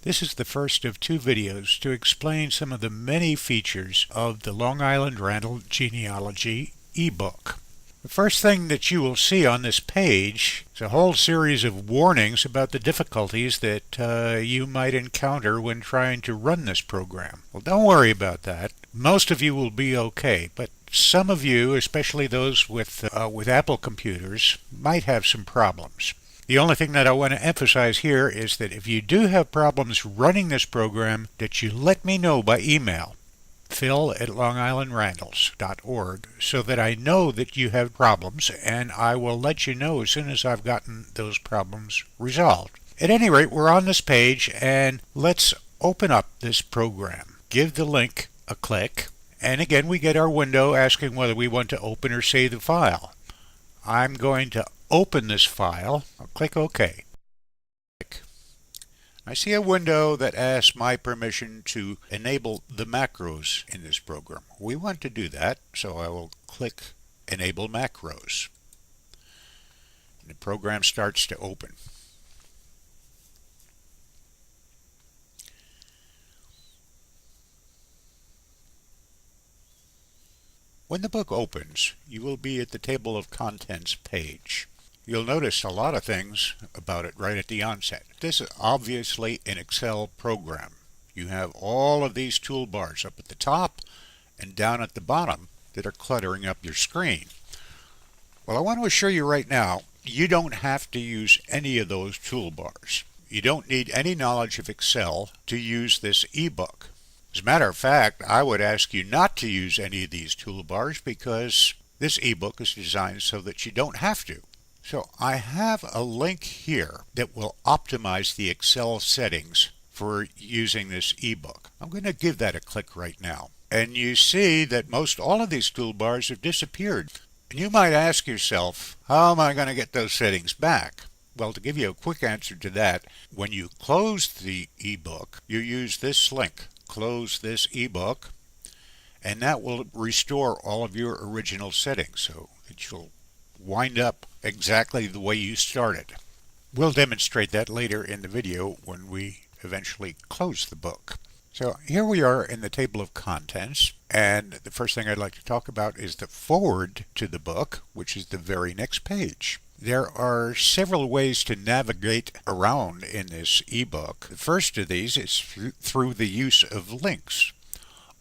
This is the first of two videos to explain some of the many features of the Long Island Randalls Genealogy ebook. The first thing that you will see on this page is a whole series of warnings about the difficulties that you might encounter when trying to run this program. Well, don't worry about that. Most of you will be okay, but some of you, especially those with Apple computers, might have some problems. The only thing that I want to emphasize here is that if you do have problems running this program, that you let me know by email, phil@longislandrandalls.org, so that I know that you have problems, and I will let you know as soon as I've gotten those problems resolved. At any rate, we're on this page, and let's open up this program. Give the link a click, and again we get our window asking whether we want to open or save the file. I'm going to open this file. I'll click OK. I see a window that asks my permission to enable the macros in this program. We want to do that, so I will click Enable Macros. And the program starts to open. When the book opens, you will be at the Table of Contents page. You'll notice a lot of things about it right at the onset. This is obviously an Excel program. You have all of these toolbars up at the top and down at the bottom that are cluttering up your screen. Well, I want to assure you right now, you don't have to use any of those toolbars. You don't need any knowledge of Excel to use this ebook. As a matter of fact, I would ask you not to use any of these toolbars because this ebook is designed so that you don't have to. So I have a link here that will optimize the Excel settings for using this ebook. I'm going to give that a click right now. And you see that most all of these toolbars have disappeared. And you might ask yourself, how am I going to get those settings back? Well, to give you a quick answer to that, when you close the ebook, you use this link. Close this ebook, and that will restore all of your original settings so that you'll wind up exactly the way you started. We'll demonstrate that later in the video when we eventually close the book. So here we are in the table of contents, and the first thing I'd like to talk about is the forward to the book, which is the very next page. There are several ways to navigate around in this ebook. The first of these is through the use of links.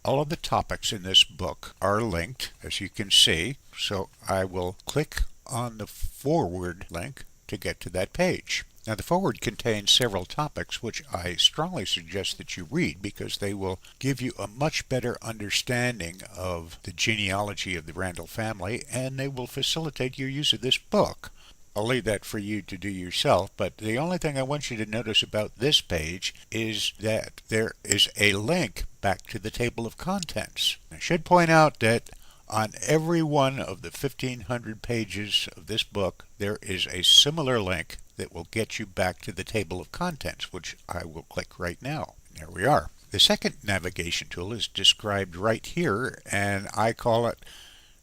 All of the topics in this book are linked, as you can see, so I will click on the forward link to get to that page. Now, the forward contains several topics which I strongly suggest that you read because they will give you a much better understanding of the genealogy of the Randall family, and they will facilitate your use of this book. I'll leave that for you to do yourself, but the only thing I want you to notice about this page is that there is a link back to the table of contents. I should point out that on every one of the 1,500 pages of this book, there is a similar link that will get you back to the table of contents, which I will click right now. There we are. The second navigation tool is described right here, and I call it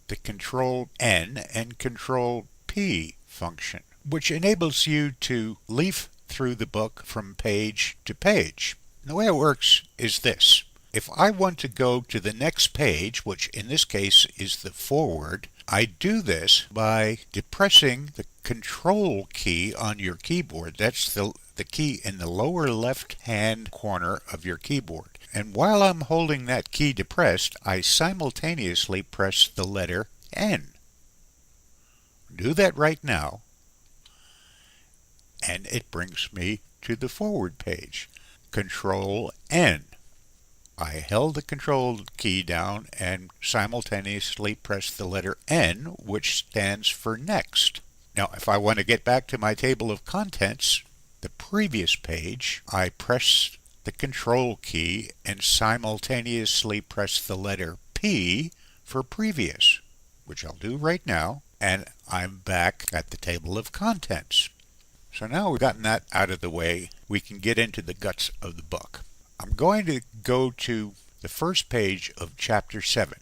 the Control N and Control P function, which enables you to leaf through the book from page to page. And the way it works is this. If I want to go to the next page, which in this case is the forward, I do this by depressing the Control key on your keyboard. That's the key in the lower left-hand corner of your keyboard. And while I'm holding that key depressed, I simultaneously press the letter N. Do that right now, and it brings me to the forward page. Control N. I held the Control key down and simultaneously pressed the letter N, which stands for next. Now, if I want to get back to my table of contents, the previous page, I press the Control key and simultaneously press the letter P for previous, which I'll do right now. And I'm back at the table of contents. So now we've gotten that out of the way, we can get into the guts of the book. I'm going to go to the first page of Chapter 7.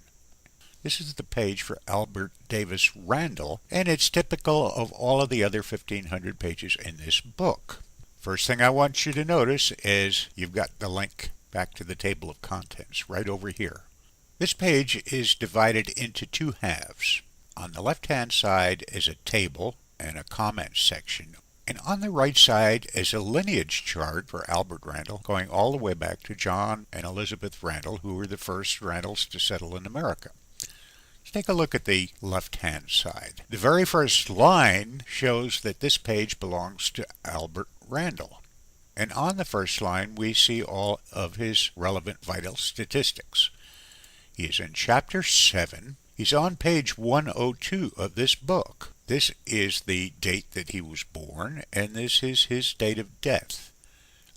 This is the page for Albert Davis Randall, and it's typical of all of the other 1,500 pages in this book. First thing I want you to notice is you've got the link back to the table of contents right over here. This page is divided into two halves. On the left-hand side is a table and a comment section. And on the right side is a lineage chart for Albert Randall, going all the way back to John and Elizabeth Randall, who were the first Randalls to settle in America. Let's take a look at the left-hand side. The very first line shows that this page belongs to Albert Randall. And on the first line, we see all of his relevant vital statistics. He is in Chapter 7. He's on page 102 of this book. This is the date that he was born, and this is his date of death.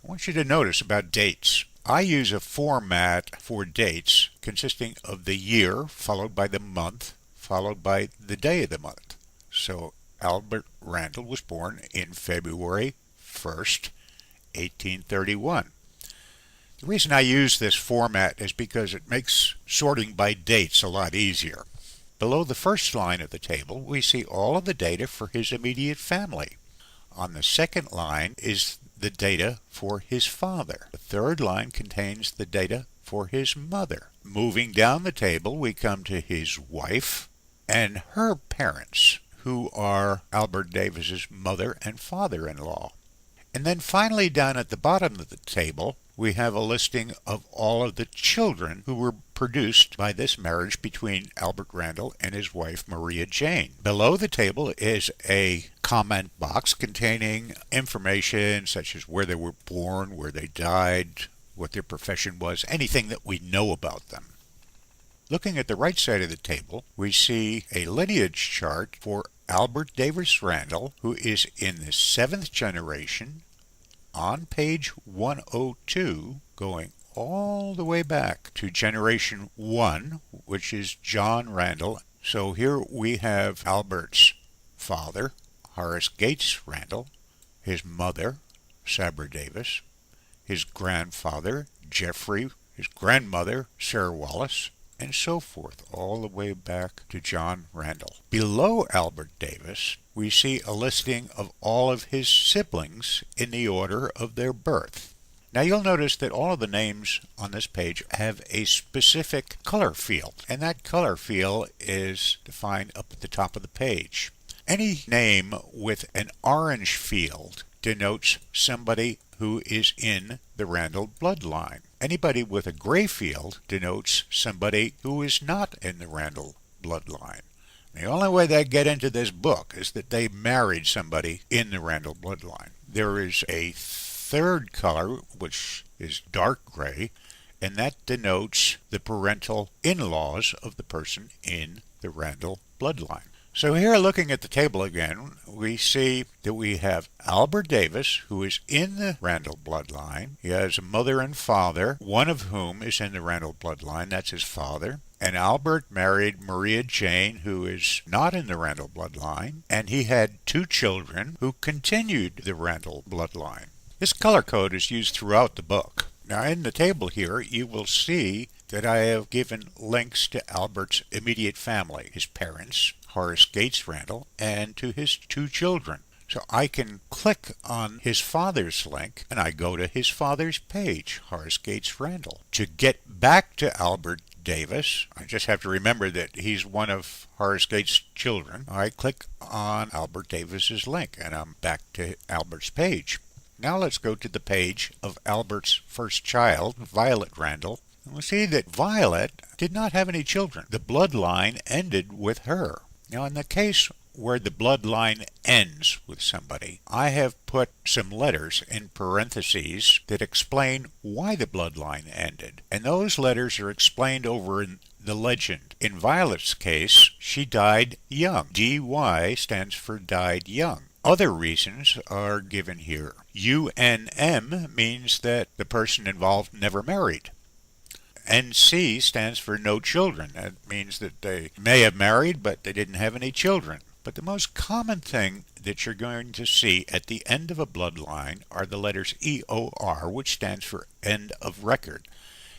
I want you to notice about dates. I use a format for dates consisting of the year, followed by the month, followed by the day of the month. So Albert Randall was born in February 1st, 1831. The reason I use this format is because it makes sorting by dates a lot easier. Below the first line of the table, we see all of the data for his immediate family. On the second line is the data for his father. The third line contains the data for his mother. Moving down the table, we come to his wife and her parents, who are Albert Davis's mother and father-in-law. And then finally, down at the bottom of the table, we have a listing of all of the children who were produced by this marriage between Albert Randall and his wife Maria Jane. Below the table is a comment box containing information such as where they were born, where they died, what their profession was, anything that we know about them. Looking at the right side of the table, we see a lineage chart for Albert Davis Randall, who is in the 7th generation, on page 102, going all the way back to generation 1, which is John Randall. So here we have Albert's father, Horace Gates Randall, his mother, Sabra Davis, his grandfather, Jeffrey, his grandmother, Sarah Wallace, and so forth, all the way back to John Randall. Below Albert Davis, we see a listing of all of his siblings in the order of their birth. Now you'll notice that all of the names on this page have a specific color field, and that color field is defined up at the top of the page. Any name with an orange field denotes somebody who is in the Randall bloodline. Anybody with a gray field denotes somebody who is not in the Randall bloodline. The only way they get into this book is that they married somebody in the Randall bloodline. There is a third color, which is dark gray, and that denotes the parental in-laws of the person in the Randall bloodline. So here, looking at the table again, we see that we have Albert Davis, who is in the Randall bloodline. He has a mother and father, one of whom is in the Randall bloodline. That's his father. And Albert married Maria Jane, who is not in the Randall bloodline. And he had 2 children who continued the Randall bloodline. This color code is used throughout the book. Now, in the table here, you will see that I have given links to Albert's immediate family, his parents, Horace Gates Randall, and to his 2 children. So I can click on his father's link, and I go to his father's page, Horace Gates Randall. To get back to Albert Davis, I just have to remember that he's one of Horace Gates' children. I click on Albert Davis's link, and I'm back to Albert's page. Now let's go to the page of Albert's first child, Violet Randall. And we'll see that Violet did not have any children. The bloodline ended with her. Now, in the case where the bloodline ends with somebody, I have put some letters in parentheses that explain why the bloodline ended. And those letters are explained over in the legend. In Violet's case, she died young. DY stands for died young. Other reasons are given here. UNM means that the person involved never married. NC stands for no children. That means that they may have married, but they didn't have any children. But the most common thing that you're going to see at the end of a bloodline are the letters EOR, which stands for end of record.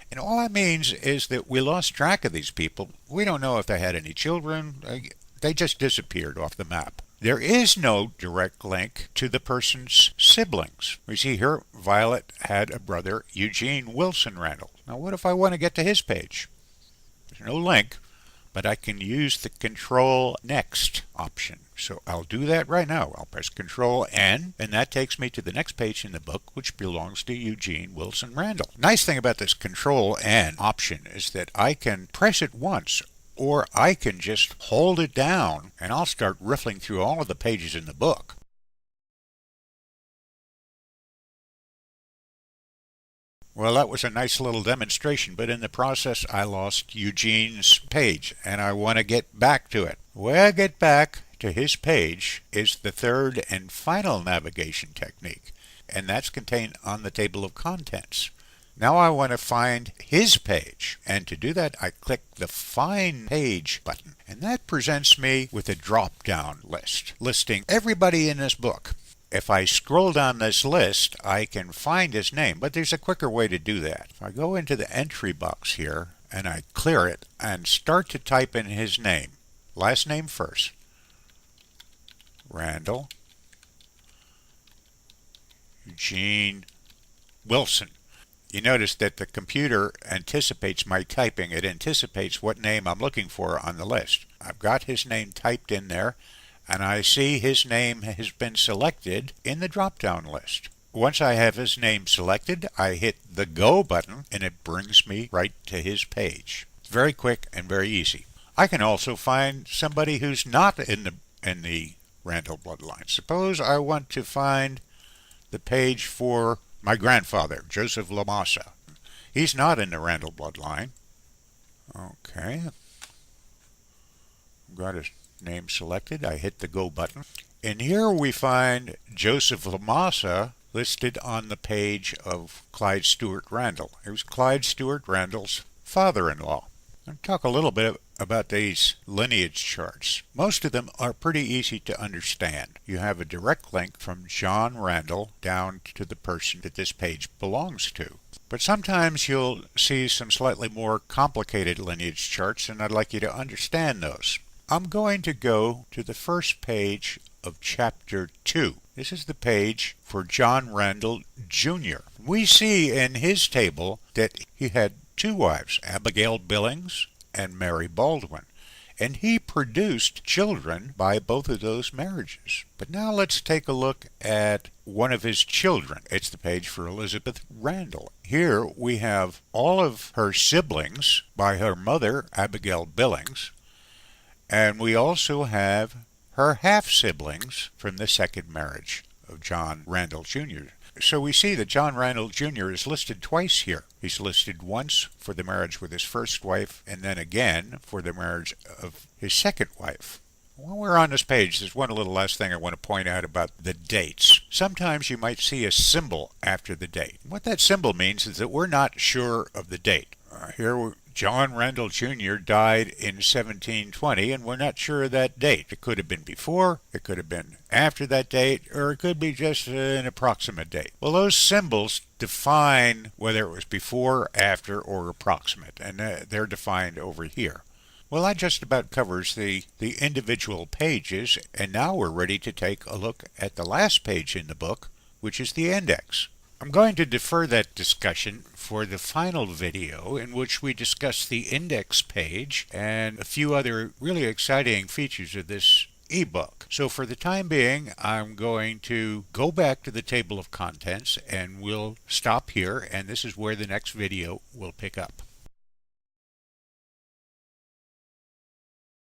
And all that means is that we lost track of these people. We don't know if they had any children. They just disappeared off the map. There is no direct link to the person's siblings. We see here Violet had a brother, Eugene Wilson Randall. Now what if I want to get to his page? There's no link, but I can use the Control Next option. So I'll do that right now. I'll press Control N, and that takes me to the next page in the book, which belongs to Eugene Wilson Randall. Nice thing about this Control N option is that I can press it once, or I can just hold it down, and I'll start riffling through all of the pages in the book. Well, that was a nice little demonstration, but in the process I lost Eugene's page, and I want to get back to it. The way I get back to his page is the third and final navigation technique, and that's contained on the table of contents. Now I want to find his page, and to do that I click the Find Page button, and that presents me with a drop-down list listing everybody in this book. If I scroll down this list, I can find his name, but there's a quicker way to do that. If I go into the entry box here, and I clear it, and start to type in his name, last name first, Randall Eugene Wilson. You notice that the computer anticipates my typing. It anticipates what name I'm looking for on the list. I've got his name typed in there, and I see his name has been selected in the drop-down list. Once I have his name selected, I hit the Go button, and it brings me right to his page. It's very quick and very easy. I can also find somebody who's not in the Randall bloodline. Suppose I want to find the page for my grandfather, Joseph Lamassa. He's not in the Randall bloodline. Okay. Got his name selected. I hit the Go button. And here we find Joseph Lamassa listed on the page of Clyde Stewart Randall. It was Clyde Stewart Randall's father-in-law. I'll talk a little bit about these lineage charts. Most of them are pretty easy to understand. You have a direct link from John Randall down to the person that this page belongs to. But sometimes you'll see some slightly more complicated lineage charts, and I'd like you to understand those. I'm going to go to the first page of Chapter 2. This is the page for John Randall Jr. We see in his table that he had two wives, Abigail Billings and Mary Baldwin, and he produced children by both of those marriages. But now let's take a look at one of his children. It's the page for Elizabeth Randall. Here we have all of her siblings by her mother, Abigail Billings, and we also have her half-siblings from the second marriage of John Randall Jr. So we see that John Randall Jr. is listed twice here. He's listed once for the marriage with his first wife, and then again for the marriage of his second wife. While we're on this page, there's one little last thing I want to point out about the dates. Sometimes you might see a symbol after the date. What that symbol means is that we're not sure of the date. Here John Randall Jr. died in 1720, and we're not sure of that date. It could have been before, it could have been after that date, or it could be just an approximate date. Well, those symbols define whether it was before, after, or approximate, and they're defined over here. Well, that just about covers the individual pages, and now we're ready to take a look at the last page in the book, which is the index. I'm going to defer that discussion for the final video in which we discuss the index page and a few other really exciting features of this ebook. So for the time being, I'm going to go back to the table of contents and we'll stop here, and this is where the next video will pick up.